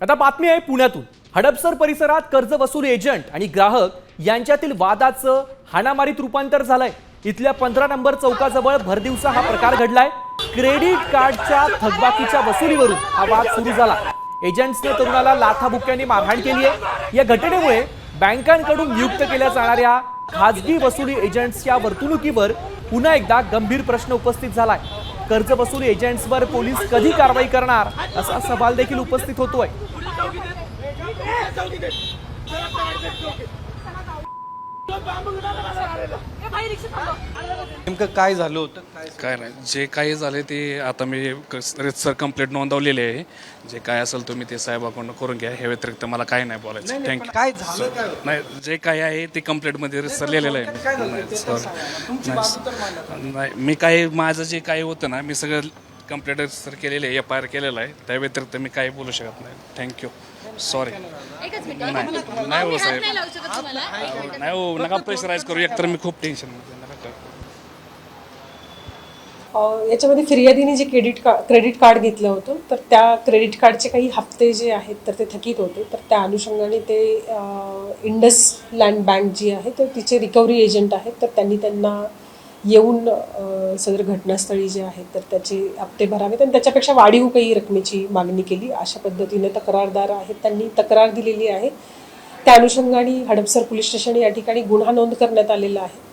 आता बातमी आहे पुण्यातून। हडपसर परिसरात कर्ज वसूल एजंट आणि ग्राहक यांच्यातील वादाचं हाणामारीत रूपांतर झालंय। इथल्या 15 नंबर चौकाजवळ भरदिवसा हा प्रकार घडलाय। क्रेडिट कार्डच्या थकबाकीच्या वसुलीवरून हा वाद सुरू झाला। एजंट्सने तरुणाला लाथाबुक्क्यांनी मारहाण केली आहे। या घटनेमुळे बँकांकडून नियुक्त केल्या जाणाऱ्या खासगी वसुली एजंट्सच्या वर्तणुकीवर पुन्हा एकदा गंभीर प्रश्न उपस्थित झालाय। कर्ज वसुली एजंट्सवर पोलीस कधी कारवाई करणार असा सवाल देखील उपस्थित होतोय। नेमकं काय झालं होतं? काय नाही, जे काही झाले ते आता मी रितसर कंप्लेंट नोंदवलेली आहे। जे काय असेल तुम्ही ते साहेबाकडून करून घ्या। हे व्यतिरिक्त मला काय नाही बोलायचं। थँक्यू। काय झालं काय? नाही, जे काय आहे ते कंप्लेंटमध्ये रितसर लिहिलेलं आहे। नाही, मी काय माझं जे काही होतं ना, मी सगळं कंप्लेंट रितसर केलेलं आहे, FIR केलेलं आहे। त्या व्यतिरिक्त मी काही बोलू शकत नाही। Thank you, sorry. नाही हो साहेब, नाही हो, नका प्रेशराईज करू। एकतर मी खूप टेन्शनमध्ये, नका करू। याच्यामध्ये फिर्यादीने जे क्रेडिट कार्ड घेतलं होतं, तर त्या क्रेडिट कार्डचे काही हप्ते जे आहेत तर ते थकीत होते। तर त्या अनुषंगाने ते इंडस लँड बँक जी आहे तर तिचे रिकव्हरी एजंट आहेत, तर त्यांना येऊन सदर घटनास्थळी जे आहेत तर त्याचे हप्ते भरावेत आणि त्याच्यापेक्षा वाढीव काही रकमेची मागणी केली। अशा पद्धतीने तक्रारदार आहेत त्यांनी तक्रार दिलेली आहे। त्या अनुषंगाने हडपसर पोलीस स्टेशन या ठिकाणी गुन्हा नोंद करण्यात आलेला आहे।